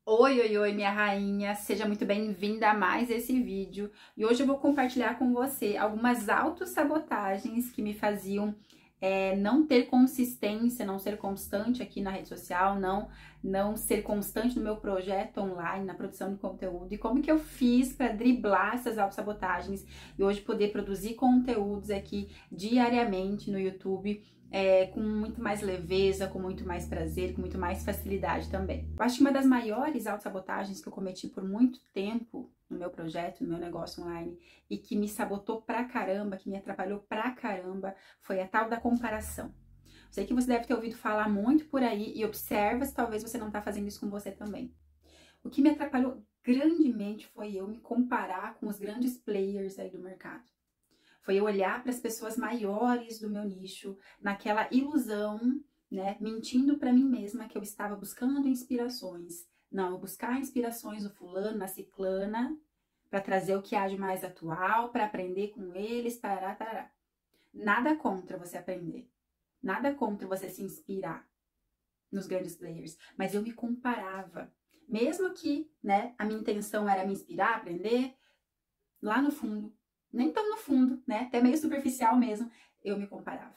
Oi, oi, oi, minha rainha, seja muito bem-vinda a mais esse vídeo. E hoje eu vou compartilhar com você algumas autossabotagens que me faziam não ter consistência, não ser constante aqui na rede social, não ser constante no meu projeto online, na produção de conteúdo. E como que eu fiz para driblar essas autossabotagens e hoje poder produzir conteúdos aqui diariamente no YouTube, com muito mais leveza, com muito mais prazer, com muito mais facilidade também. Eu acho que uma das maiores autossabotagens que eu cometi por muito tempo no meu projeto, no meu negócio online, e que me sabotou pra caramba, que me atrapalhou pra caramba, foi a tal da comparação. Sei que você deve ter ouvido falar muito por aí e observa se talvez você não tá fazendo isso com você também. O que me atrapalhou grandemente foi eu me comparar com os grandes players aí do mercado. Foi eu olhar para as pessoas maiores do meu nicho, naquela ilusão, né, mentindo para mim mesma que eu estava buscando inspirações. Não, eu buscar inspirações no fulano, na ciclana, para trazer o que há de mais atual, para aprender com eles, tarará, tarará. Nada contra você aprender, nada contra você se inspirar nos grandes players, mas eu me comparava. Mesmo que, né, a minha intenção era me inspirar, aprender, lá no fundo, nem tão no fundo, né? Até meio superficial mesmo, eu me comparava.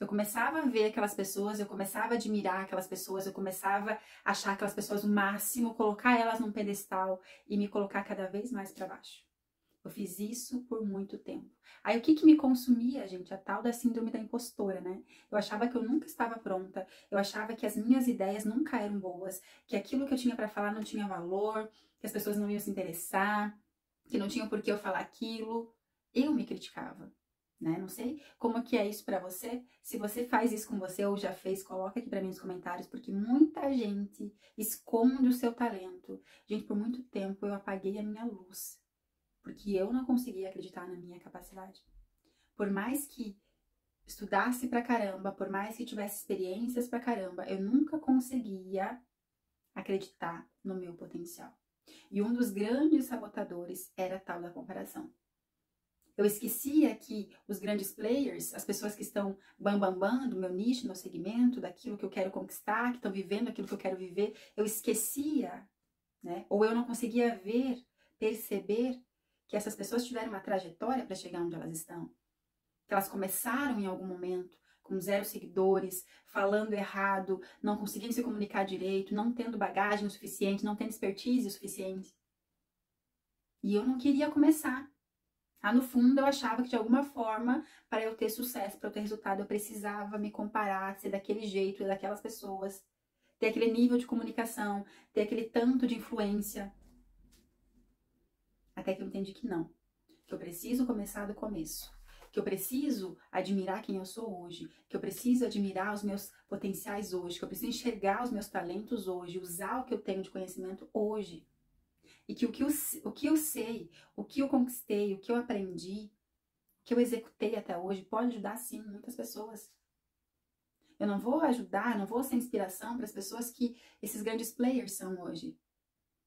Eu começava a ver aquelas pessoas, eu começava a admirar aquelas pessoas, eu começava a achar aquelas pessoas o máximo, colocar elas num pedestal e me colocar cada vez mais para baixo. Eu fiz isso por muito tempo. Aí o que me consumia, gente? A tal da síndrome da impostora, né? Eu achava que eu nunca estava pronta, eu achava que as minhas ideias nunca eram boas, que aquilo que eu tinha para falar não tinha valor, que as pessoas não iam se interessar, que não tinha por que eu falar aquilo. Eu me criticava, né? Não sei como que é isso pra você. Se você faz isso com você ou já fez, coloca aqui pra mim nos comentários, porque muita gente esconde o seu talento. Gente, por muito tempo eu apaguei a minha luz, porque eu não conseguia acreditar na minha capacidade. Por mais que estudasse pra caramba, por mais que tivesse experiências pra caramba, eu nunca conseguia acreditar no meu potencial. E um dos grandes sabotadores era a tal da comparação. Eu esquecia que os grandes players, as pessoas que estão bam do meu nicho, do meu segmento, daquilo que eu quero conquistar, que estão vivendo aquilo que eu quero viver, eu esquecia, né? Ou eu não conseguia ver, perceber que essas pessoas tiveram uma trajetória para chegar onde elas estão. Que elas começaram em algum momento com 0 seguidores, falando errado, não conseguindo se comunicar direito, não tendo bagagem o suficiente, não tendo expertise o suficiente. E eu não queria começar. No fundo, eu achava que de alguma forma, para eu ter sucesso, para eu ter resultado, eu precisava me comparar, ser daquele jeito, daquelas pessoas, ter aquele nível de comunicação, ter aquele tanto de influência. Até que eu entendi que não, que eu preciso começar do começo, que eu preciso admirar quem eu sou hoje, que eu preciso admirar os meus potenciais hoje, que eu preciso enxergar os meus talentos hoje, usar o que eu tenho de conhecimento hoje. E que o que eu sei, o que eu conquistei, o que eu aprendi, que eu executei até hoje, pode ajudar sim muitas pessoas. Eu não vou ajudar, não vou ser inspiração para as pessoas que esses grandes players são hoje.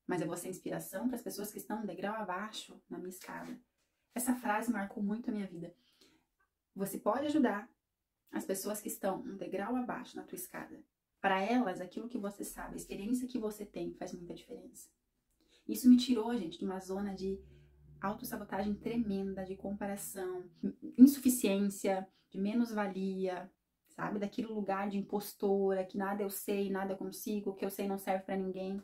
Mas eu vou ser inspiração para as pessoas que estão um degrau abaixo na minha escada. Essa frase marcou muito a minha vida. Você pode ajudar as pessoas que estão um degrau abaixo na tua escada. Para elas, aquilo que você sabe, a experiência que você tem faz muita diferença. Isso me tirou, gente, de uma zona de autossabotagem tremenda, de comparação, insuficiência, de menos-valia, sabe? Daquele lugar de impostora, que nada eu sei, nada eu consigo, o que eu sei não serve para ninguém.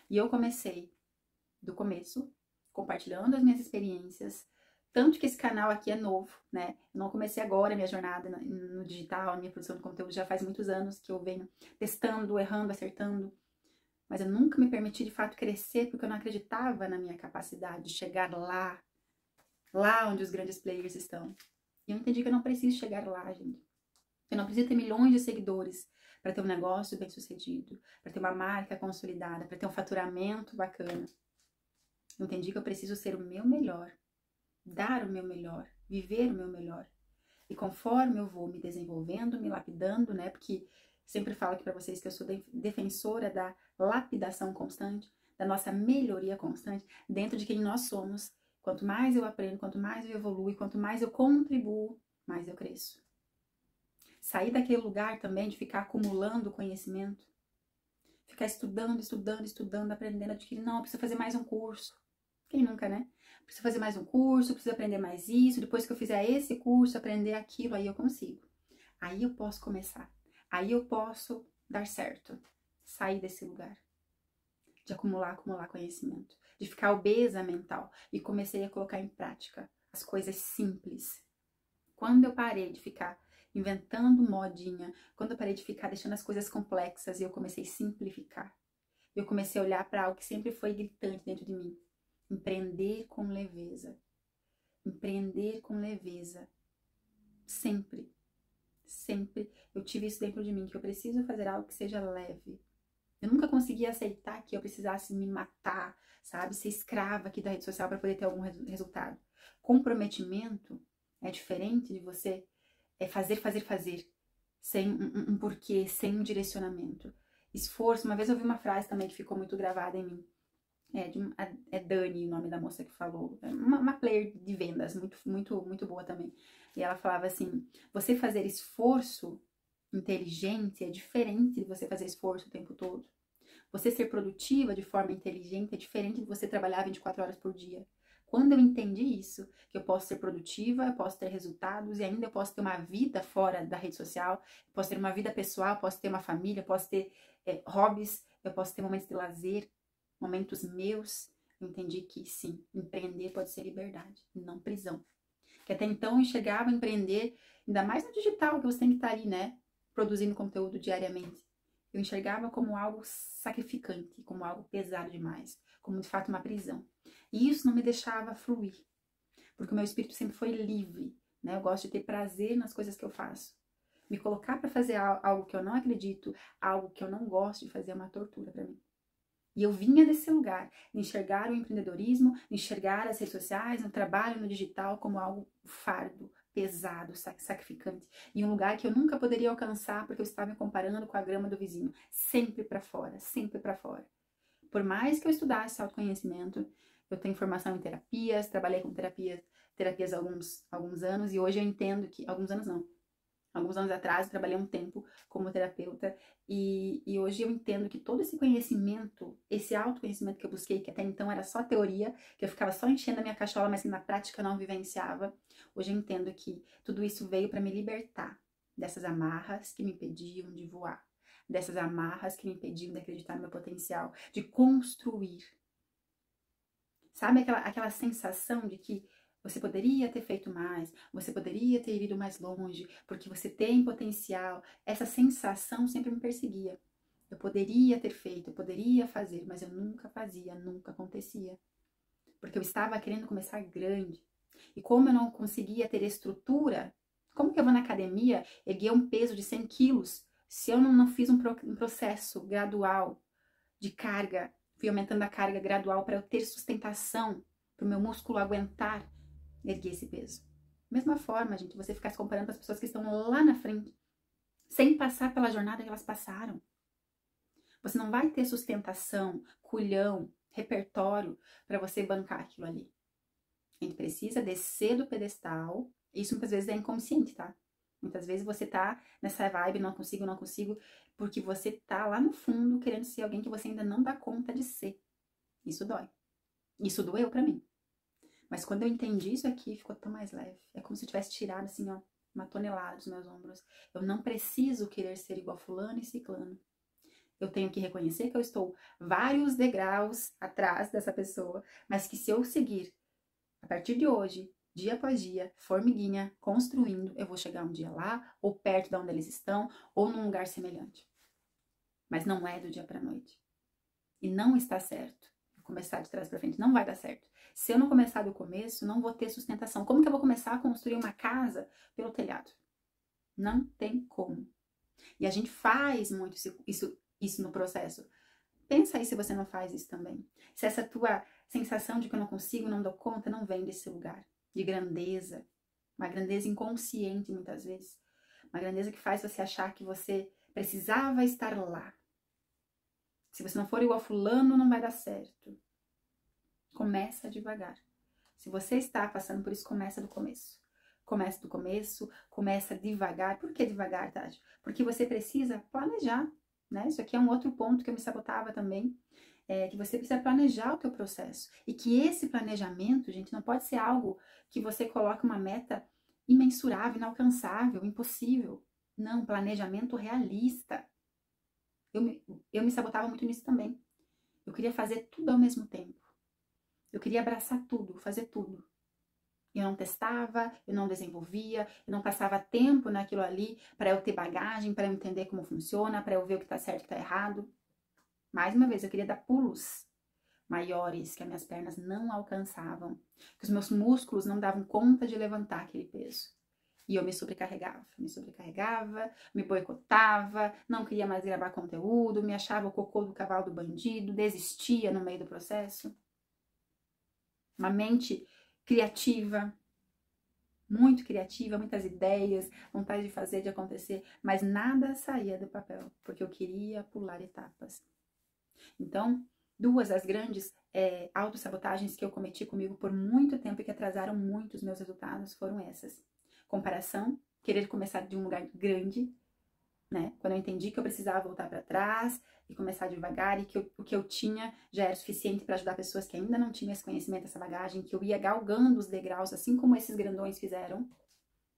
E eu comecei do começo, compartilhando as minhas experiências, tanto que esse canal aqui é novo, né? Eu não comecei agora a minha jornada no digital, a minha produção de conteúdo já faz muitos anos que eu venho testando, errando, acertando. Mas eu nunca me permiti de fato crescer porque eu não acreditava na minha capacidade de chegar lá onde os grandes players estão. E eu entendi que eu não preciso chegar lá, gente. Eu não preciso ter milhões de seguidores para ter um negócio bem sucedido, para ter uma marca consolidada, para ter um faturamento bacana. Eu entendi que eu preciso ser o meu melhor, dar o meu melhor, viver o meu melhor. E conforme eu vou me desenvolvendo, me lapidando, né? Porque sempre falo aqui para vocês que eu sou defensora da lapidação constante, da nossa melhoria constante dentro de quem nós somos. Quanto mais eu aprendo, quanto mais eu evoluo, quanto mais eu contribuo, mais eu cresço. Sair daquele lugar também de ficar acumulando conhecimento, ficar estudando, aprendendo, adquirindo. Não, eu preciso fazer mais um curso. Quem nunca, né? Preciso fazer mais um curso, preciso aprender mais isso. Depois que eu fizer esse curso, aprender aquilo, aí eu consigo. Aí eu posso começar. Aí eu posso dar certo. Sair desse lugar. De acumular conhecimento. De ficar obesa mental. E comecei a colocar em prática as coisas simples. Quando eu parei de ficar inventando modinha, quando eu parei de ficar deixando as coisas complexas e eu comecei a simplificar, eu comecei a olhar para algo que sempre foi gritante dentro de mim. Empreender com leveza. Empreender com leveza. Sempre. Sempre eu tive isso dentro de mim, que eu preciso fazer algo que seja leve. Eu nunca consegui aceitar que eu precisasse me matar, sabe? Ser escrava aqui da rede social para poder ter algum resultado. Comprometimento é diferente de você fazer, sem um porquê, sem um direcionamento. Esforço, uma vez eu ouvi uma frase também que ficou muito gravada em mim. É Dani o nome da moça que falou. É uma player de vendas, muito boa também. E ela falava assim, você fazer esforço inteligente é diferente de você fazer esforço o tempo todo. Você ser produtiva de forma inteligente é diferente de você trabalhar 24 horas por dia. Quando eu entendi isso, que eu posso ser produtiva, eu posso ter resultados e ainda eu posso ter uma vida fora da rede social, posso ter uma vida pessoal, posso ter uma família, posso ter hobbies, eu posso ter momentos de lazer, momentos meus, eu entendi que sim, empreender pode ser liberdade, não prisão. Que até então eu enxergava empreender, ainda mais no digital, que você tem que estar ali, né, produzindo conteúdo diariamente. Eu enxergava como algo sacrificante, como algo pesado demais, como de fato uma prisão. E isso não me deixava fluir, porque o meu espírito sempre foi livre, né? Eu gosto de ter prazer nas coisas que eu faço. Me colocar para fazer algo que eu não acredito, algo que eu não gosto de fazer é uma tortura para mim. E eu vinha desse lugar, de enxergar o empreendedorismo, de enxergar as redes sociais, no trabalho, no digital, como algo fardo, pesado, sacrificante. E um lugar que eu nunca poderia alcançar porque eu estava me comparando com a grama do vizinho. Sempre para fora, sempre para fora. Por mais que eu estudasse autoconhecimento, eu tenho formação em terapias, trabalhei com terapias há alguns anos e hoje eu entendo que... Alguns anos atrás eu trabalhei um tempo como terapeuta e hoje eu entendo que todo esse conhecimento, esse autoconhecimento que eu busquei, que até então era só teoria, que eu ficava só enchendo a minha cachola, mas que na prática eu não vivenciava, hoje eu entendo que tudo isso veio para me libertar dessas amarras que me impediam de voar, dessas amarras que me impediam de acreditar no meu potencial, de construir. Sabe aquela sensação de que você poderia ter feito mais, você poderia ter ido mais longe, porque você tem potencial. Essa sensação sempre me perseguia. Eu poderia ter feito, eu poderia fazer, mas eu nunca fazia, nunca acontecia. Porque eu estava querendo começar grande. E como eu não conseguia ter estrutura, como que eu vou na academia erguer um peso de 100 quilos se eu não fiz um processo gradual de carga, fui aumentando a carga gradual para eu ter sustentação, para o meu músculo aguentar erguer esse peso. Mesma forma, gente, você ficar se comparando com as pessoas que estão lá na frente, sem passar pela jornada que elas passaram. Você não vai ter sustentação, culhão, repertório para você bancar aquilo ali. A gente precisa descer do pedestal. Isso muitas vezes é inconsciente, tá? Muitas vezes você tá nessa vibe, não consigo, porque você tá lá no fundo querendo ser alguém que você ainda não dá conta de ser. Isso dói. Isso doeu pra mim. Mas quando eu entendi isso aqui, ficou tão mais leve. É como se eu tivesse tirado, assim, ó, uma tonelada dos meus ombros. Eu não preciso querer ser igual fulano e ciclano. Eu tenho que reconhecer que eu estou vários degraus atrás dessa pessoa, mas que se eu seguir, a partir de hoje, dia após dia, formiguinha, construindo, eu vou chegar um dia lá, ou perto de onde eles estão, ou num lugar semelhante. Mas não é do dia pra noite. E não está certo. Começar de trás pra frente não vai dar certo. Se eu não começar do começo, não vou ter sustentação. Como que eu vou começar a construir uma casa pelo telhado? Não tem como. E a gente faz muito isso no processo. Pensa aí se você não faz isso também. Se essa tua sensação de que eu não consigo, não dou conta, não vem desse lugar de grandeza. Uma grandeza inconsciente muitas vezes. Uma grandeza que faz você achar que você precisava estar lá. Se você não for igual fulano, não vai dar certo. Começa devagar. Se você está passando por isso, começa do começo. Começa do começo, começa devagar. Por que devagar, Tati? Porque você precisa planejar. né? Isso aqui é um outro ponto que eu me sabotava também, que você precisa planejar o teu processo. E que esse planejamento, gente, não pode ser algo que você coloque uma meta imensurável, inalcançável, impossível. Não, planejamento realista. Eu me sabotava muito nisso também. Eu queria fazer tudo ao mesmo tempo. Eu queria abraçar tudo, fazer tudo. Eu não testava, eu não desenvolvia, eu não passava tempo naquilo ali para eu ter bagagem, para eu entender como funciona, para eu ver o que tá certo e o que tá errado. Mais uma vez, eu queria dar pulos maiores que as minhas pernas não alcançavam, que os meus músculos não davam conta de levantar aquele peso. E eu me sobrecarregava, me boicotava, não queria mais gravar conteúdo, me achava o cocô do cavalo do bandido, desistia no meio do processo. Uma mente criativa, muito criativa, muitas ideias, vontade de fazer, de acontecer, mas nada saía do papel, porque eu queria pular etapas. Então, duas das grandes autossabotagens que eu cometi comigo por muito tempo e que atrasaram muito os meus resultados foram essas. Comparação, querer começar de um lugar grande, né? Quando eu entendi que eu precisava voltar para trás e começar devagar e que o que eu tinha já era suficiente para ajudar pessoas que ainda não tinham esse conhecimento, essa bagagem, que eu ia galgando os degraus, assim como esses grandões fizeram,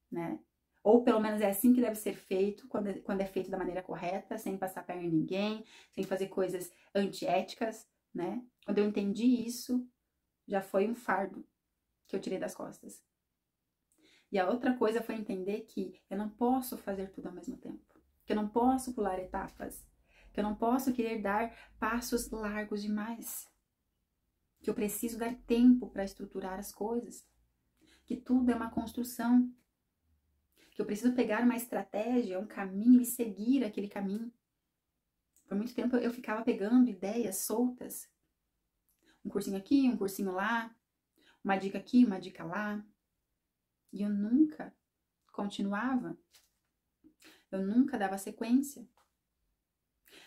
né? Ou pelo menos é assim que deve ser feito, quando é feito da maneira correta, sem passar a perna em ninguém, sem fazer coisas antiéticas, né? Quando eu entendi isso, já foi um fardo que eu tirei das costas. E a outra coisa foi entender que eu não posso fazer tudo ao mesmo tempo. Que eu não posso pular etapas. Que eu não posso querer dar passos largos demais. Que eu preciso dar tempo para estruturar as coisas. Que tudo é uma construção. Que eu preciso pegar uma estratégia, um caminho e seguir aquele caminho. Por muito tempo eu ficava pegando ideias soltas. Um cursinho aqui, um cursinho lá. Uma dica aqui, uma dica lá. E eu nunca continuava. Eu nunca dava sequência.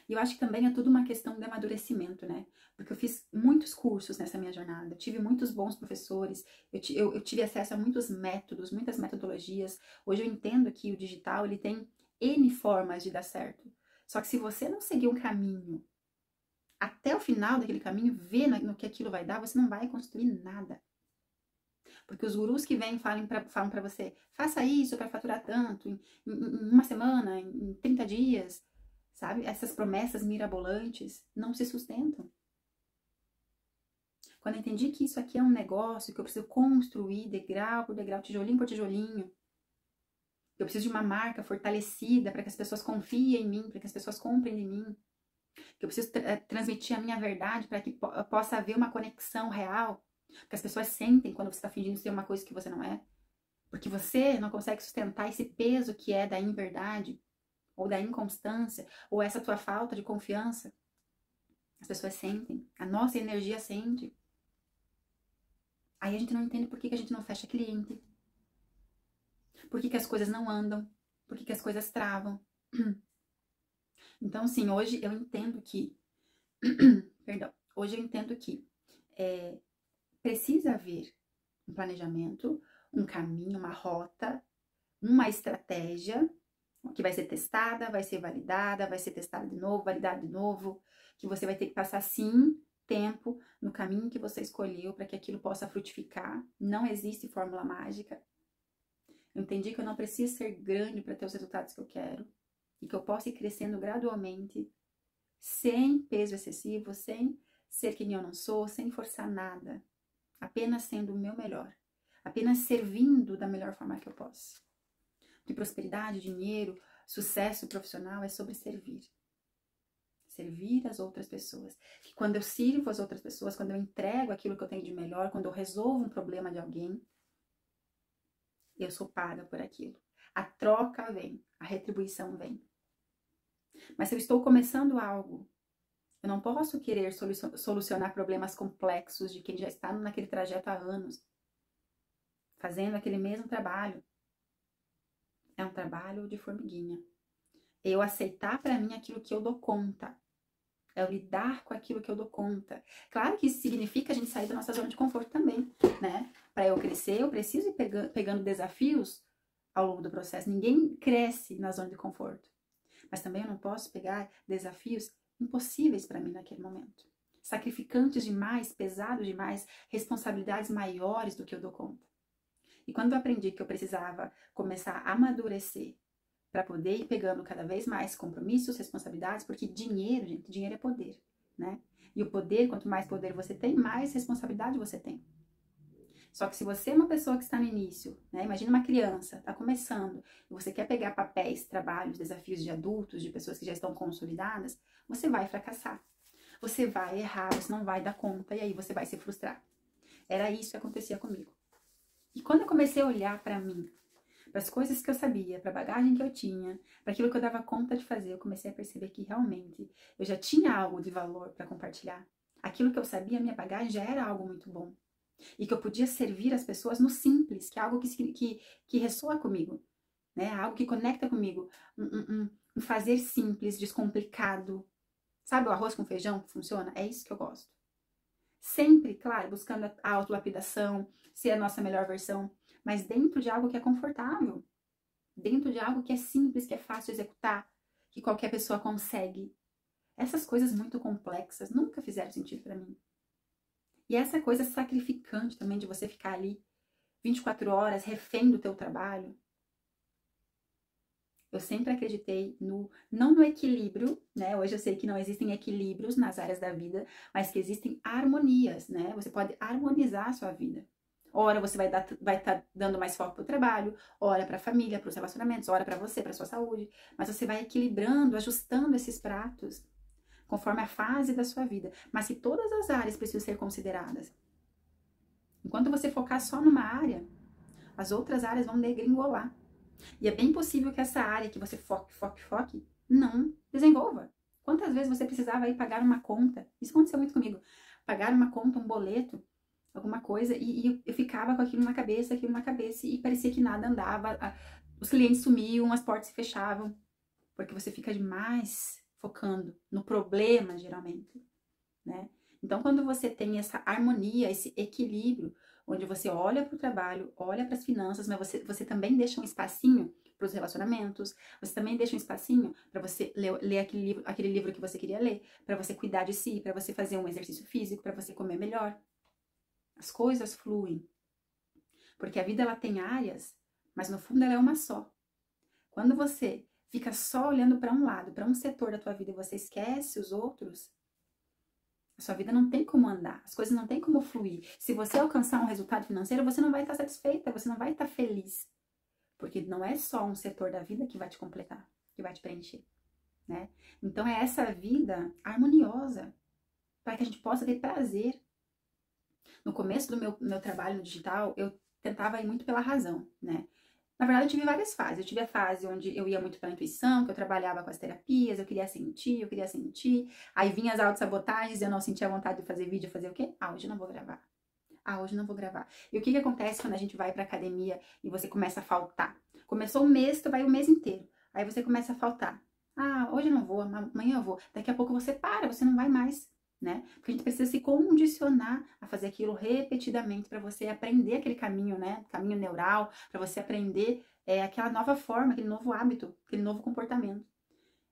E eu acho que também é tudo uma questão de amadurecimento, né? Porque eu fiz muitos cursos nessa minha jornada, eu tive muitos bons professores, eu tive acesso a muitos métodos, muitas metodologias. Hoje eu entendo que o digital, ele tem N formas de dar certo. Só que se você não seguir um caminho, até o final daquele caminho, ver no que aquilo vai dar, você não vai construir nada. Porque os gurus que vêm falam pra você, faça isso para faturar tanto, em uma semana, em 30 dias, sabe? Essas promessas mirabolantes não se sustentam. Quando eu entendi que isso aqui é um negócio, que eu preciso construir degrau por degrau, tijolinho por tijolinho, eu preciso de uma marca fortalecida para que as pessoas confiem em mim, para que as pessoas comprem de mim, que eu preciso transmitir a minha verdade para que possa haver uma conexão real, porque as pessoas sentem quando você está fingindo ser uma coisa que você não é, porque você não consegue sustentar esse peso que é da inverdade, ou da inconstância, ou essa tua falta de confiança. As pessoas sentem, a nossa energia sente. Aí a gente não entende por que a gente não fecha cliente, por que as coisas não andam, por que as coisas travam. Então, sim, hoje eu entendo que, perdão, hoje eu entendo que precisa haver um planejamento, um caminho, uma rota, uma estratégia que vai ser testada, vai ser validada, vai ser testada de novo, validada de novo, que você vai ter que passar, sim, tempo no caminho que você escolheu para que aquilo possa frutificar. Não existe fórmula mágica. Eu entendi que eu não preciso ser grande para ter os resultados que eu quero e que eu posso ir crescendo gradualmente, sem peso excessivo, sem ser quem eu não sou, sem forçar nada, apenas sendo o meu melhor, apenas servindo da melhor forma que eu posso. De prosperidade, dinheiro, sucesso profissional é sobre servir. Servir as outras pessoas. Que quando eu sirvo as outras pessoas, quando eu entrego aquilo que eu tenho de melhor, quando eu resolvo um problema de alguém, eu sou paga por aquilo. A troca vem, a retribuição vem. Mas se eu estou começando algo, eu não posso querer solucionar problemas complexos de quem já está naquele trajeto há anos, fazendo aquele mesmo trabalho. É um trabalho de formiguinha. Eu aceitar para mim aquilo que eu dou conta. É eu lidar com aquilo que eu dou conta. Claro que isso significa a gente sair da nossa zona de conforto também, né? Para eu crescer, eu preciso ir pegando desafios ao longo do processo. Ninguém cresce na zona de conforto. mas também eu não posso pegar desafios impossíveis para mim naquele momento. Sacrificantes demais, pesados demais, responsabilidades maiores do que eu dou conta. E quando eu aprendi que eu precisava começar a amadurecer para poder ir pegando cada vez mais compromissos, responsabilidades, porque dinheiro, gente, dinheiro é poder, né? E o poder, quanto mais poder você tem, mais responsabilidade você tem. Só que se você é uma pessoa que está no início, né? Imagina uma criança, está começando, e você quer pegar papéis, trabalhos, desafios de adultos, de pessoas que já estão consolidadas, você vai fracassar. Você vai errar, você não vai dar conta, e aí você vai se frustrar. Era isso que acontecia comigo. E quando eu comecei a olhar para mim, para as coisas que eu sabia, para a bagagem que eu tinha, para aquilo que eu dava conta de fazer, eu comecei a perceber que realmente eu já tinha algo de valor para compartilhar. Aquilo que eu sabia, minha bagagem já era algo muito bom. E que eu podia servir as pessoas no simples, que é algo que ressoa comigo, né? Algo que conecta comigo. Um fazer simples, descomplicado. Sabe o arroz com feijão que funciona? É isso que eu gosto. Sempre, claro, buscando a autolapidação, ser a nossa melhor versão, mas dentro de algo que é confortável. Dentro de algo que é simples, que é fácil de executar, que qualquer pessoa consegue. Essas coisas muito complexas nunca fizeram sentido para mim. E essa coisa sacrificante também de você ficar ali 24 horas refém do teu trabalho. Eu sempre acreditei não no equilíbrio, né? Hoje eu sei que não existem equilíbrios nas áreas da vida, mas que existem harmonias, né? Você pode harmonizar a sua vida. Ora você vai estar dando mais foco para o trabalho, ora para a família, para os relacionamentos, ora para você, para a sua saúde. Mas você vai equilibrando, ajustando esses pratos conforme a fase da sua vida, mas que todas as áreas precisam ser consideradas. Enquanto você focar só numa área, as outras áreas vão degringolar. E é bem possível que essa área que você foque, não desenvolva. Quantas vezes você precisava ir pagar uma conta? Isso aconteceu muito comigo. Pagar uma conta, um boleto, alguma coisa, e eu ficava com aquilo na cabeça, e parecia que nada andava. Os clientes sumiam, as portas se fechavam, porque você fica demais focando no problema, geralmente, né? Então, quando você tem essa harmonia, esse equilíbrio, onde você olha para o trabalho, olha para as finanças, mas você também deixa um espacinho para os relacionamentos, você também deixa um espacinho para você ler aquele livro que você queria ler, para você cuidar de si, para você fazer um exercício físico, para você comer melhor. As coisas fluem. Porque a vida ela tem áreas, mas no fundo ela é uma só. Quando você fica só olhando para um lado, para um setor da tua vida e você esquece os outros, a sua vida não tem como andar, as coisas não tem como fluir. Se você alcançar um resultado financeiro, você não vai estar satisfeita, você não vai estar feliz. Porque não é só um setor da vida que vai te completar, que vai te preencher, né? Então é essa vida harmoniosa, para que a gente possa ter prazer. No começo do meu trabalho no digital, eu tentava ir muito pela razão, né? Na verdade, eu tive várias fases. Eu tive a fase onde eu ia muito pela intuição, que eu trabalhava com as terapias, eu queria sentir. Aí vinha as autossabotagens, eu não sentia vontade de fazer vídeo, fazer o quê? Ah, hoje eu não vou gravar. Ah, hoje eu não vou gravar. E o que acontece quando a gente vai pra academia e você começa a faltar? Começou o mês, tu vai o mês inteiro. Aí você começa a faltar. Ah, hoje eu não vou, amanhã eu vou. Daqui a pouco você para, você não vai mais, né? Porque a gente precisa se condicionar a fazer aquilo repetidamente para você aprender aquele caminho, né? Caminho neural, para você aprender aquela nova forma, aquele novo hábito, aquele novo comportamento.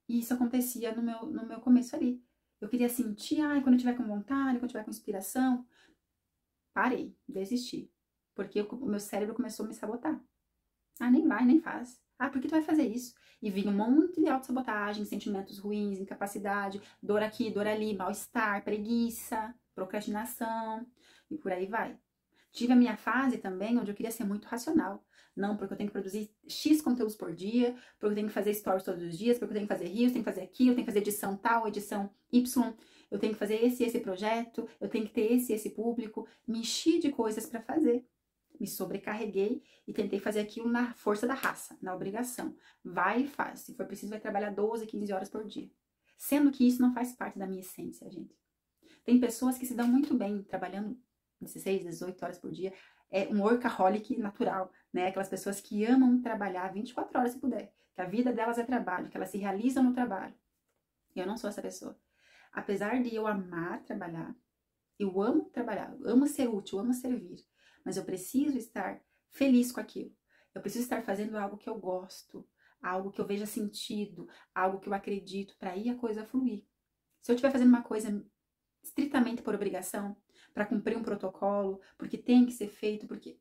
E isso acontecia no meu começo ali. Eu queria sentir, quando eu tiver com vontade, quando eu tiver com inspiração. Parei, desisti. Porque o meu cérebro começou a me sabotar. Ah, nem vai, nem faz. Ah, por que tu vai fazer isso? E vinha um monte de autossabotagem, sentimentos ruins, incapacidade, dor aqui, dor ali, mal-estar, preguiça, procrastinação e por aí vai. Tive a minha fase também onde eu queria ser muito racional. Não, porque eu tenho que produzir X conteúdos por dia, porque eu tenho que fazer stories todos os dias, porque eu tenho que fazer reels, tenho que fazer aquilo, eu tenho que fazer edição tal, edição Y, eu tenho que fazer esse projeto, eu tenho que ter esse público. Me enchi de coisas para fazer. Me sobrecarreguei e tentei fazer aquilo na força da raça, na obrigação. Vai e faz. Se for preciso, vai trabalhar 12, 15 horas por dia. Sendo que isso não faz parte da minha essência, gente. Tem pessoas que se dão muito bem trabalhando 16, 18 horas por dia. É um workaholic natural, né? Aquelas pessoas que amam trabalhar 24 horas se puder. Que a vida delas é trabalho, que elas se realizam no trabalho. Eu não sou essa pessoa. Apesar de eu amar trabalhar, eu amo trabalhar, eu amo ser útil, eu amo servir. Mas eu preciso estar feliz com aquilo. Eu preciso estar fazendo algo que eu gosto. algo que eu veja sentido, algo que eu acredito, para aí a coisa fluir. Se eu estiver fazendo uma coisa estritamente por obrigação, para cumprir um protocolo, porque tem que ser feito, porque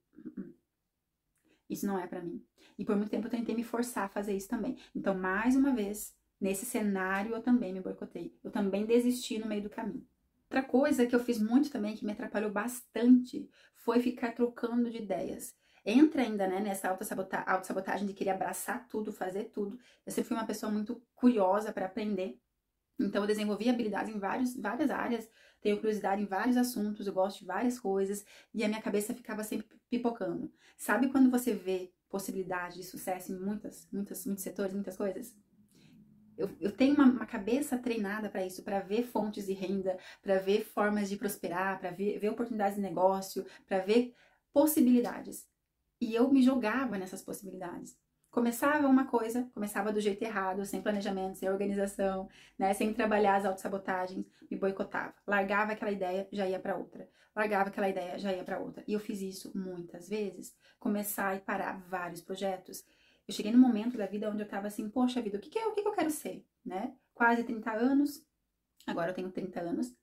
isso não é para mim. E por muito tempo eu tentei me forçar a fazer isso também. Então, mais uma vez, nesse cenário eu também me boicotei. Eu também desisti no meio do caminho. Outra coisa que eu fiz muito também, que me atrapalhou bastante, foi ficar trocando de ideias. Entra ainda, né, nessa autossabotagem de querer abraçar tudo, fazer tudo. Eu sempre fui uma pessoa muito curiosa para aprender. Então, eu desenvolvi habilidades em várias áreas, tenho curiosidade em vários assuntos, eu gosto de várias coisas, e a minha cabeça ficava sempre pipocando. Sabe quando você vê possibilidade de sucesso em muitos setores, muitas coisas? Eu tenho uma cabeça treinada para isso, para ver fontes de renda, para ver formas de prosperar, para ver oportunidades de negócio, para ver possibilidades. E eu me jogava nessas possibilidades. Começava uma coisa, começava do jeito errado, sem planejamento, sem organização, né, sem trabalhar as autossabotagens, me boicotava. Largava aquela ideia, já ia para outra. Largava aquela ideia, já ia para outra. E eu fiz isso muitas vezes, começar e parar vários projetos. Eu cheguei num momento da vida onde eu tava assim, poxa vida, o que eu quero ser, né? Quase 30 anos, agora eu tenho 30 anos.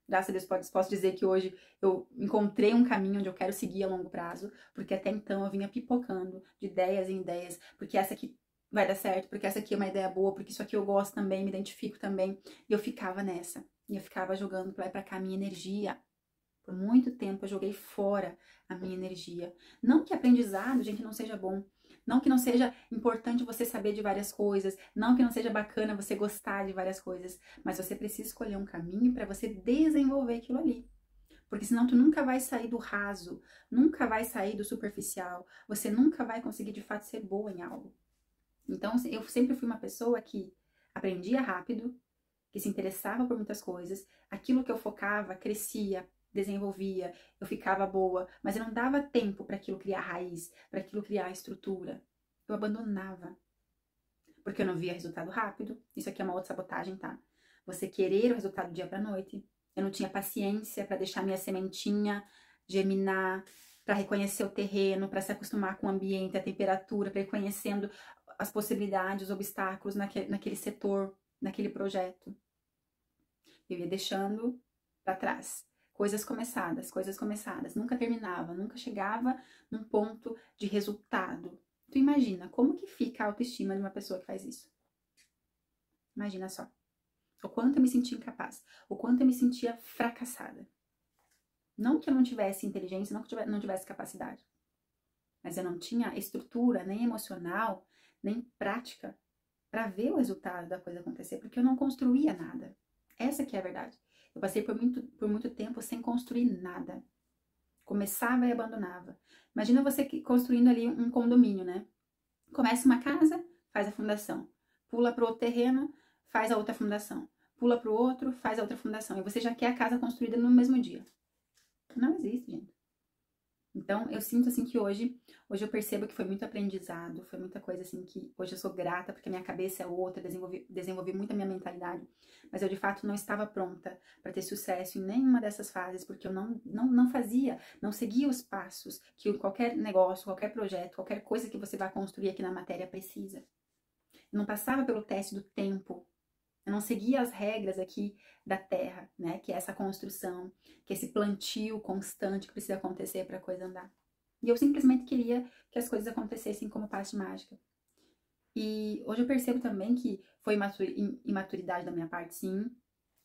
Graças a Deus posso dizer que hoje eu encontrei um caminho onde eu quero seguir a longo prazo, porque até então eu vinha pipocando de ideias em ideias, porque essa aqui vai dar certo, porque essa aqui é uma ideia boa, porque isso aqui eu gosto também, me identifico também. E eu ficava nessa, e eu ficava jogando pra lá e pra cá a minha energia. Por muito tempo eu joguei fora a minha energia. Não que aprendizado, gente, não seja bom. Não que não seja importante você saber de várias coisas, não que não seja bacana você gostar de várias coisas, mas você precisa escolher um caminho para você desenvolver aquilo ali. Porque senão tu nunca vai sair do raso, nunca vai sair do superficial, você nunca vai conseguir de fato ser boa em algo. Então eu sempre fui uma pessoa que aprendia rápido, que se interessava por muitas coisas, aquilo que eu focava crescia, desenvolvia, eu ficava boa, mas eu não dava tempo para aquilo criar raiz, para aquilo criar estrutura. Eu abandonava. Porque eu não via resultado rápido. Isso aqui é uma outra sabotagem, tá? Você querer o resultado do dia para noite. Eu não tinha paciência para deixar minha sementinha germinar, para reconhecer o terreno, para se acostumar com o ambiente, a temperatura, para ir conhecendo as possibilidades, os obstáculos naquele setor, naquele projeto. Eu ia deixando para trás. Coisas começadas, nunca terminava, nunca chegava num ponto de resultado. Tu imagina como que fica a autoestima de uma pessoa que faz isso? Imagina só. O quanto eu me sentia incapaz, o quanto eu me sentia fracassada. Não que eu não tivesse inteligência, não que eu não tivesse capacidade, mas eu não tinha estrutura, nem emocional, nem prática para ver o resultado da coisa acontecer, porque eu não construía nada. Essa que é a verdade. Eu passei por muito tempo sem construir nada. Começava e abandonava. Imagina você construindo ali um condomínio, né? Começa uma casa, faz a fundação. Pula para o outro terreno, faz a outra fundação. Pula para o outro, faz a outra fundação. E você já quer a casa construída no mesmo dia. Não existe, gente. Então, eu sinto assim que hoje eu percebo que foi muito aprendizado, foi muita coisa assim que hoje eu sou grata porque a minha cabeça é outra, desenvolvi muito a minha mentalidade, mas eu de fato não estava pronta para ter sucesso em nenhuma dessas fases porque eu não seguia os passos que qualquer negócio, qualquer projeto, qualquer coisa que você vai construir aqui na matéria precisa. Eu não passava pelo teste do tempo. Eu não seguia as regras aqui da terra, né? Que é essa construção, que é esse plantio constante que precisa acontecer para a coisa andar. E eu simplesmente queria que as coisas acontecessem como passe de mágica. E hoje eu percebo também que foi imaturidade da minha parte, sim,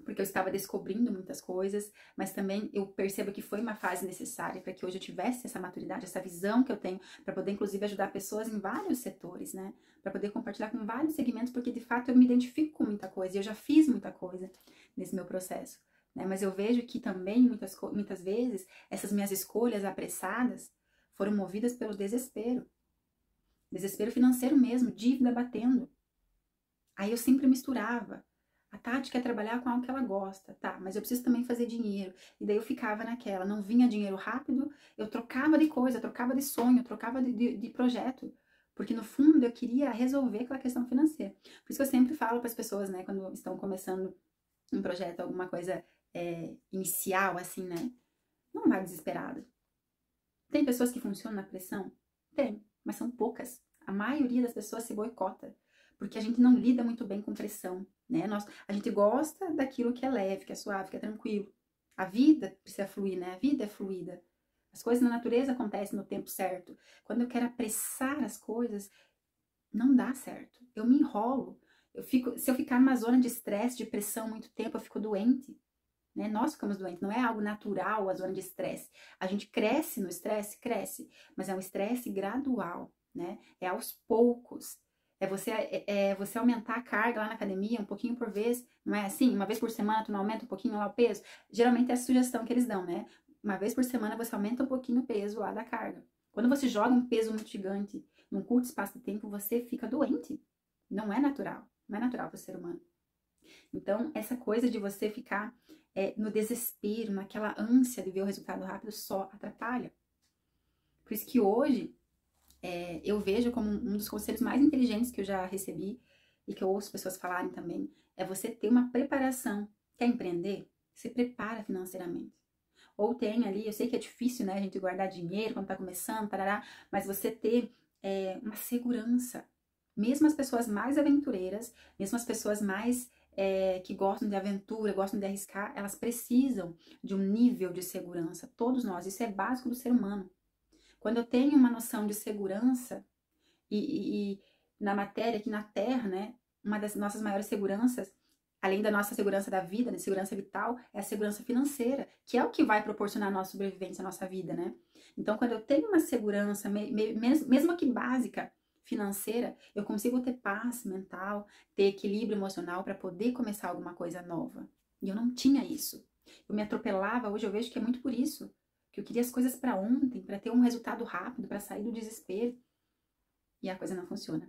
porque eu estava descobrindo muitas coisas, mas também eu percebo que foi uma fase necessária para que hoje eu tivesse essa maturidade, essa visão que eu tenho, para poder inclusive ajudar pessoas em vários setores, né? Para poder compartilhar com vários segmentos, porque de fato eu me identifico com muita coisa e eu já fiz muita coisa nesse meu processo, né? Mas eu vejo que também muitas vezes essas minhas escolhas apressadas foram movidas pelo desespero financeiro mesmo, dívida batendo. Aí eu sempre misturava. A Tati quer trabalhar com algo que ela gosta, tá, mas eu preciso também fazer dinheiro. E daí eu ficava naquela, não vinha dinheiro rápido, eu trocava de coisa, trocava de sonho, trocava de projeto. Porque no fundo eu queria resolver aquela questão financeira. Por isso que eu sempre falo para as pessoas, né, quando estão começando um projeto, alguma coisa inicial, assim, né, não vai desesperado. Tem pessoas que funcionam na pressão? Tem, mas são poucas. A maioria das pessoas se boicota. porque a gente não lida muito bem com pressão, né? A gente gosta daquilo que é leve, que é suave, que é tranquilo. A vida precisa fluir, né? A vida é fluida. As coisas na natureza acontecem no tempo certo. Quando eu quero apressar as coisas, não dá certo. Eu me enrolo. Se eu ficar numa zona de estresse, de pressão muito tempo, eu fico doente. Né? Nós ficamos doentes, não é algo natural a zona de estresse. A gente cresce no estresse, cresce, mas é um estresse gradual, né? É aos poucos. É você aumentar a carga lá na academia um pouquinho por vez, não é assim? Uma vez por semana tu não aumenta um pouquinho lá o peso? Geralmente é a sugestão que eles dão, né? Uma vez por semana você aumenta um pouquinho o peso lá da carga. Quando você joga um peso muito gigante num curto espaço de tempo, você fica doente. Não é natural. Não é natural para o ser humano. Então, essa coisa de você ficar no desespero, naquela ânsia de ver o resultado rápido, só atrapalha. Por isso que hoje, eu vejo como um dos conselhos mais inteligentes que eu já recebi e que eu ouço pessoas falarem também, é você ter uma preparação. Quer empreender? Se prepara financeiramente. Ou tem ali, eu sei que é difícil, né, a gente guardar dinheiro quando tá começando, tarará, mas você ter uma segurança. Mesmo as pessoas mais aventureiras, mesmo as pessoas mais que gostam de aventura, gostam de arriscar, elas precisam de um nível de segurança. Todos nós, isso é básico do ser humano. Quando eu tenho uma noção de segurança e na matéria, aqui na Terra, né, uma das nossas maiores seguranças, além da nossa segurança da vida, da segurança vital, é a segurança financeira, que é o que vai proporcionar a nossa sobrevivência, a nossa vida, né? Então, quando eu tenho uma segurança, mesmo que básica, financeira, eu consigo ter paz mental, ter equilíbrio emocional para poder começar alguma coisa nova. E eu não tinha isso. Eu me atropelava, hoje eu vejo que é muito por isso, que eu queria as coisas para ontem, para ter um resultado rápido, para sair do desespero. E a coisa não funciona.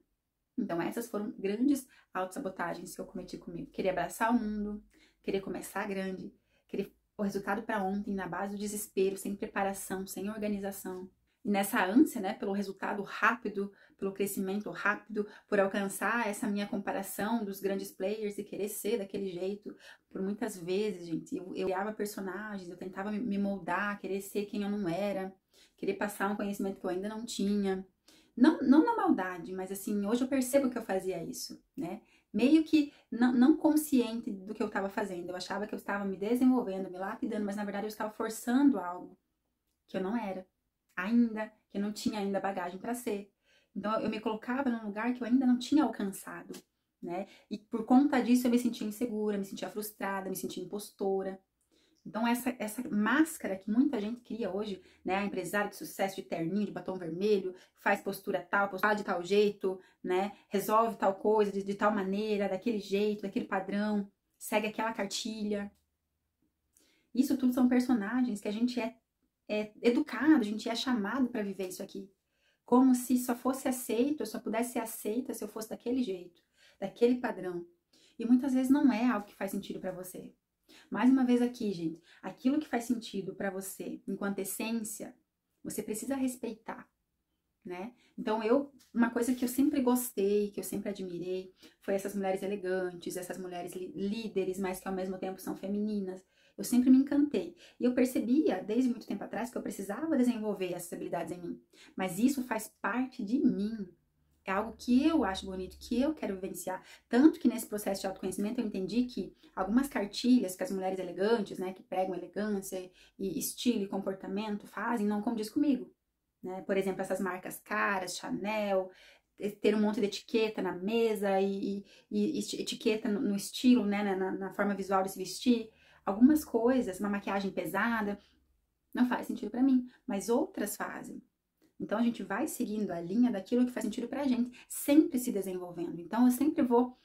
Então essas foram grandes autossabotagens que eu cometi comigo. Queria abraçar o mundo, querer começar grande, querer o resultado para ontem na base do desespero, sem preparação, sem organização. E nessa ânsia, né, pelo resultado rápido, pelo crescimento rápido, por alcançar essa minha comparação dos grandes players e querer ser daquele jeito, por muitas vezes, gente, eu criava personagens, eu tentava me moldar, querer ser quem eu não era, querer passar um conhecimento que eu ainda não tinha. Não na maldade, mas assim, hoje eu percebo que eu fazia isso, né? Meio que não consciente do que eu estava fazendo. Eu achava que eu estava me desenvolvendo, me lapidando, mas na verdade eu estava forçando algo que eu não era. Ainda, que eu não tinha ainda bagagem para ser. Então eu me colocava num lugar que eu ainda não tinha alcançado, né? E por conta disso eu me sentia insegura, me sentia frustrada, me sentia impostora. Então, essa máscara que muita gente cria hoje, né? A empresária de sucesso de terninho, de batom vermelho, faz postura tal, postura de tal jeito, né? Resolve tal coisa de tal maneira, daquele jeito, daquele padrão, segue aquela cartilha. Isso tudo são personagens que a gente é educado, a gente é chamado para viver isso aqui. Como se só fosse aceito, eu só pudesse ser aceita se eu fosse daquele jeito, daquele padrão. E muitas vezes não é algo que faz sentido para você. Mais uma vez aqui, gente, aquilo que faz sentido para você, enquanto essência, você precisa respeitar, né? Então uma coisa que eu sempre gostei, que eu sempre admirei, foi essas mulheres elegantes, essas mulheres líderes, mas que ao mesmo tempo são femininas. Eu sempre me encantei. E eu percebia, desde muito tempo atrás, que eu precisava desenvolver essas habilidades em mim. Mas isso faz parte de mim. É algo que eu acho bonito, que eu quero vivenciar. Tanto que nesse processo de autoconhecimento eu entendi que algumas cartilhas que as mulheres elegantes, né, que pregam elegância e estilo e comportamento fazem, não condiz comigo. Né? Por exemplo, essas marcas caras, Chanel, ter um monte de etiqueta na mesa e etiqueta no estilo, né, na forma visual de se vestir. Algumas coisas, uma maquiagem pesada, não faz sentido pra mim, mas outras fazem. Então a gente vai seguindo a linha daquilo que faz sentido pra gente, sempre se desenvolvendo. Então eu sempre vou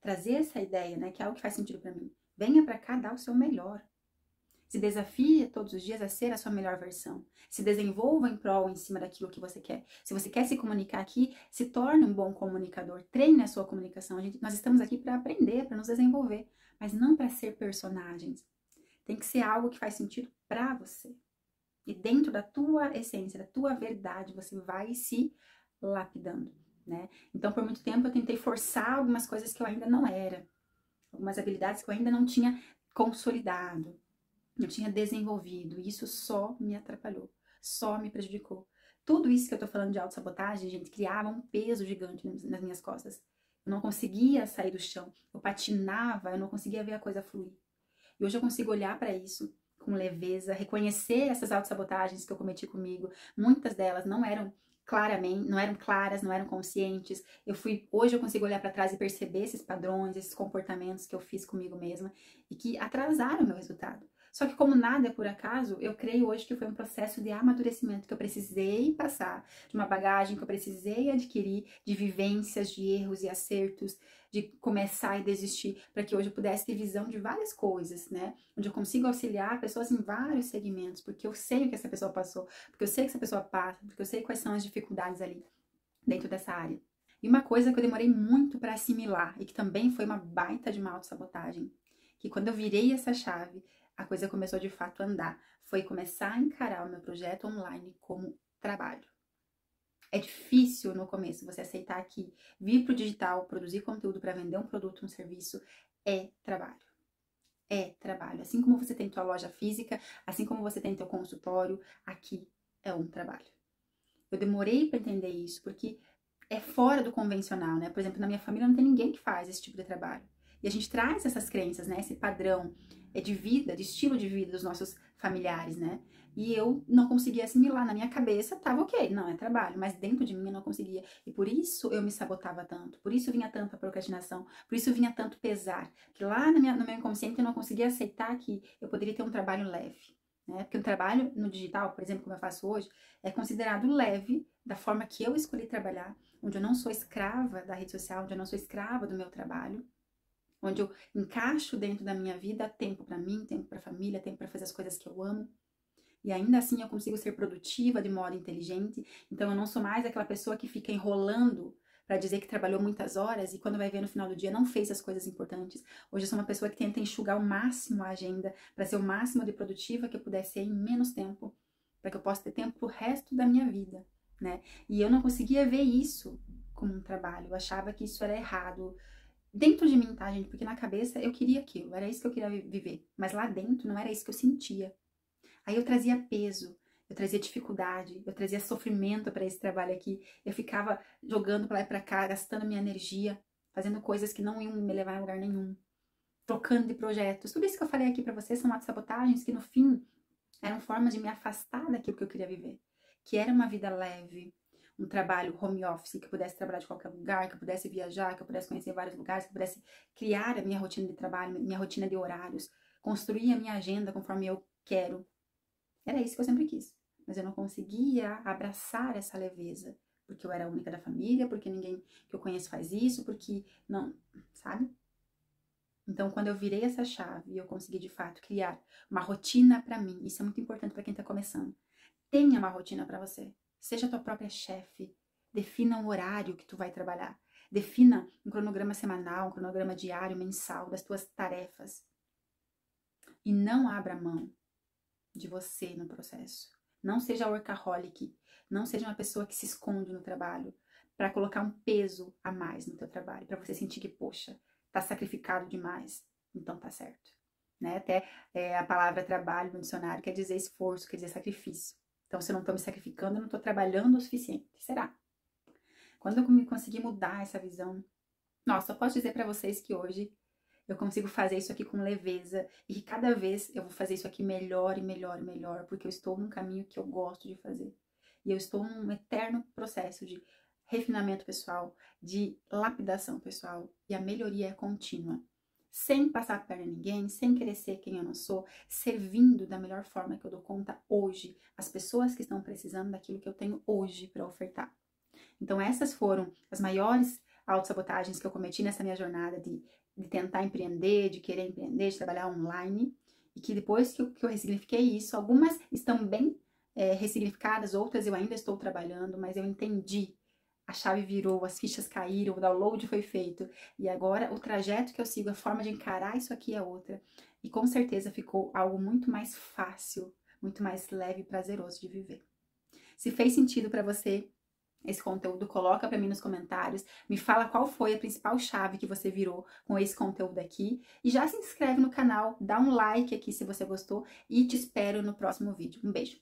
trazer essa ideia, né, que é algo que faz sentido pra mim. Venha pra cá dar o seu melhor. Se desafie todos os dias a ser a sua melhor versão. Se desenvolva em prol, em cima daquilo que você quer. Se você quer se comunicar aqui, se torne um bom comunicador. Treine a sua comunicação. Nós estamos aqui para aprender, para nos desenvolver, mas não para ser personagens. Tem que ser algo que faz sentido para você. E dentro da tua essência, da tua verdade, você vai se lapidando, né? Então, por muito tempo, eu tentei forçar algumas coisas que eu ainda não era. Algumas habilidades que eu ainda não tinha consolidado. Eu tinha desenvolvido, e isso só me atrapalhou, só me prejudicou. Tudo isso que eu tô falando de autossabotagem, gente, criava um peso gigante nas minhas costas. Eu não conseguia sair do chão. Eu patinava, eu não conseguia ver a coisa fluir. E hoje eu consigo olhar para isso com leveza, reconhecer essas autossabotagens que eu cometi comigo. Muitas delas não eram claras, não eram conscientes. Hoje eu consigo olhar para trás e perceber esses padrões, esses comportamentos que eu fiz comigo mesma e que atrasaram o meu resultado. Só que como nada é por acaso, eu creio hoje que foi um processo de amadurecimento que eu precisei passar, de uma bagagem que eu precisei adquirir, de vivências, de erros e acertos, de começar e desistir, para que hoje eu pudesse ter visão de várias coisas, né? Onde eu consigo auxiliar pessoas em vários segmentos, porque eu sei o que essa pessoa passou, porque eu sei que essa pessoa passa, porque eu sei quais são as dificuldades ali dentro dessa área. E uma coisa que eu demorei muito para assimilar, e que também foi uma baita de uma autossabotagem, que quando eu virei essa chave, a coisa começou de fato a andar. Foi começar a encarar o meu projeto online como trabalho. É difícil no começo você aceitar que vir pro digital, produzir conteúdo para vender um produto, um serviço, é trabalho. É trabalho. Assim como você tem tua loja física, assim como você tem teu consultório, aqui é um trabalho. Eu demorei para entender isso, porque é fora do convencional, né? Por exemplo, na minha família não tem ninguém que faz esse tipo de trabalho. E a gente traz essas crenças, né? Esse padrão de vida, de estilo de vida dos nossos familiares, né? E eu não conseguia assimilar. Na minha cabeça tava ok, não, é trabalho. Mas dentro de mim eu não conseguia. E por isso eu me sabotava tanto. Por isso vinha tanta procrastinação. Por isso vinha tanto pesar. Que lá no meu inconsciente eu não conseguia aceitar que eu poderia ter um trabalho leve. Né? Porque um trabalho no digital, por exemplo, como eu faço hoje, é considerado leve da forma que eu escolhi trabalhar, onde eu não sou escrava da rede social, onde eu não sou escrava do meu trabalho, onde eu encaixo dentro da minha vida tempo para mim, tempo para família, tempo para fazer as coisas que eu amo. E ainda assim eu consigo ser produtiva de modo inteligente. Então eu não sou mais aquela pessoa que fica enrolando para dizer que trabalhou muitas horas e quando vai ver no final do dia não fez as coisas importantes. Hoje eu sou uma pessoa que tenta enxugar ao máximo a agenda para ser o máximo de produtiva que eu puder ser em menos tempo, para que eu possa ter tempo pro resto da minha vida, né? E eu não conseguia ver isso como um trabalho. Eu achava que isso era errado. Dentro de mim, tá, gente? Porque na cabeça eu queria aquilo, era isso que eu queria viver. Mas lá dentro não era isso que eu sentia. Aí eu trazia peso, eu trazia dificuldade, eu trazia sofrimento para esse trabalho aqui. Eu ficava jogando para lá e para cá, gastando minha energia, fazendo coisas que não iam me levar a lugar nenhum, trocando de projetos. Tudo isso que eu falei aqui para vocês são autossabotagens que no fim eram formas de me afastar daquilo que eu queria viver, que era uma vida leve, um trabalho home office, que eu pudesse trabalhar de qualquer lugar, que eu pudesse viajar, que eu pudesse conhecer vários lugares, que eu pudesse criar a minha rotina de trabalho, minha rotina de horários, construir a minha agenda conforme eu quero. Era isso que eu sempre quis, mas eu não conseguia abraçar essa leveza, porque eu era a única da família, porque ninguém que eu conheço faz isso, porque não, sabe? Então, quando eu virei essa chave e eu consegui de fato criar uma rotina para mim, isso é muito importante para quem tá começando. Tenha uma rotina para você. Seja a tua própria chefe. Defina um horário que tu vai trabalhar. Defina um cronograma semanal, um cronograma diário, mensal das tuas tarefas. E não abra mão de você no processo. Não seja workaholic. Não seja uma pessoa que se esconde no trabalho para colocar um peso a mais no teu trabalho, para você sentir que, poxa, tá sacrificado demais. Então tá certo. Né? Até a palavra trabalho no dicionário quer dizer esforço, quer dizer sacrifício. Então, se eu não estou me sacrificando, eu não estou trabalhando o suficiente. Será? Quando eu consegui mudar essa visão, nossa, eu posso dizer para vocês que hoje eu consigo fazer isso aqui com leveza e que cada vez eu vou fazer isso aqui melhor e melhor e melhor, porque eu estou num caminho que eu gosto de fazer. E eu estou num eterno processo de refinamento pessoal, de lapidação pessoal, e a melhoria é contínua. Sem passar a perna em ninguém, sem querer ser quem eu não sou, servindo da melhor forma que eu dou conta hoje, as pessoas que estão precisando daquilo que eu tenho hoje para ofertar. Então essas foram as maiores autossabotagens que eu cometi nessa minha jornada de tentar empreender, de querer empreender, de trabalhar online, e que depois que eu ressignifiquei isso, algumas estão bem ressignificadas, outras eu ainda estou trabalhando, mas eu entendi. A chave virou, as fichas caíram, o download foi feito. E agora o trajeto que eu sigo, a forma de encarar isso aqui é outra. E com certeza ficou algo muito mais fácil, muito mais leve e prazeroso de viver. Se fez sentido para você esse conteúdo, coloca para mim nos comentários. Me fala qual foi a principal chave que você virou com esse conteúdo aqui. E já se inscreve no canal, dá um like aqui se você gostou. E te espero no próximo vídeo. Um beijo!